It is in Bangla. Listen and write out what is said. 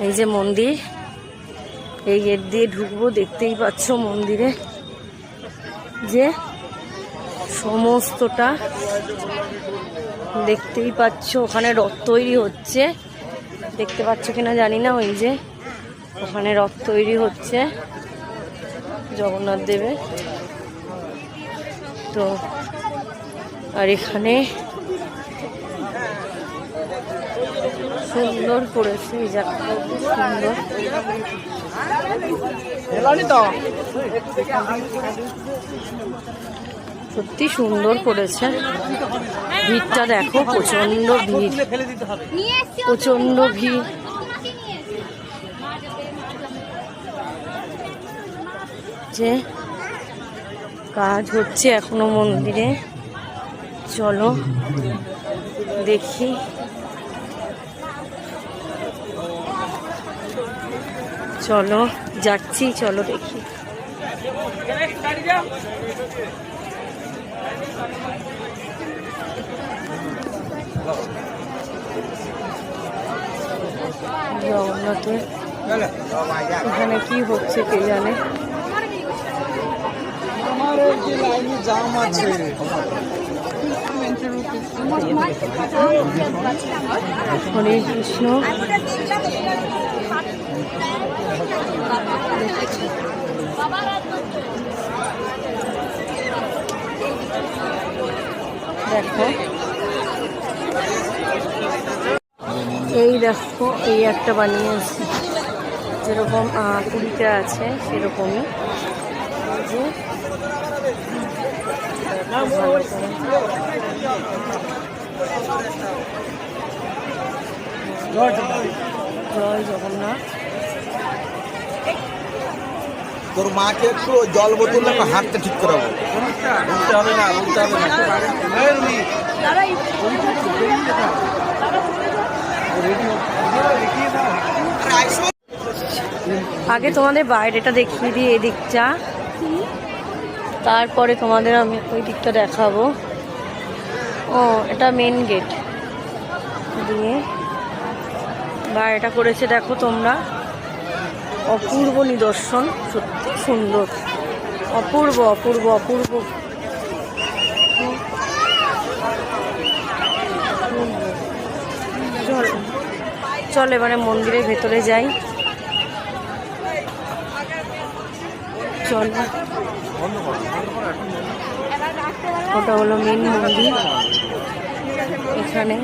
এই যে মন্দির, এই গেট দিয়ে ঢুকবো। দেখতেই পাচ্ছ মন্দিরে যে সমস্তটা দেখতেই পাচ্ছ। ওখানে রথ তৈরি হচ্ছে, দেখতে পাচ্ছ কিনা জানি না। ওই যে ওখানে রথ তৈরি হচ্ছে জগন্নাথ দেবের। তো আর এখানে সুন্দর করেছে এই জায়গাটা, সুন্দর। সত্যি সুন্দর করেছে। ভিড়টা দেখো, প্রচন্ড ভিড়, প্রচন্ড ভিড়। যে কাজ হচ্ছে এখনো মন্দিরে, চলো দেখি। চলো যাচ্ছি, চলো দেখি। জগন্নাথের এখানে কি হচ্ছে কে জানে। হরে কৃষ্ণ। দেখো এই দেখো, এই একটা বানিয়েছি যেরকম পুরীতে আছে সেরকমই। জয় জগন্নাথ। তোর মাকে একটু জল বোতল হাতটা ঠিক করাবো। বলতে হবে না, বলতে হবে না। আগে তোমাদের বাইরেটা দেখিয়ে দিই, এই দিকটা, তারপরে তোমাদের আমি ওই দিকটা দেখাবো। ও এটা মেন গেট দিয়ে বাইরেটা করেছে, দেখো তোমরা। অপূর্ব নিদর্শন, সত্যি সুন্দর, অপূর্ব অপূর্ব অপূর্ব। চল এবারে মন্দিরের ভেতরে যাই। চল, ওটা হলো মেন মন্দির। এখানে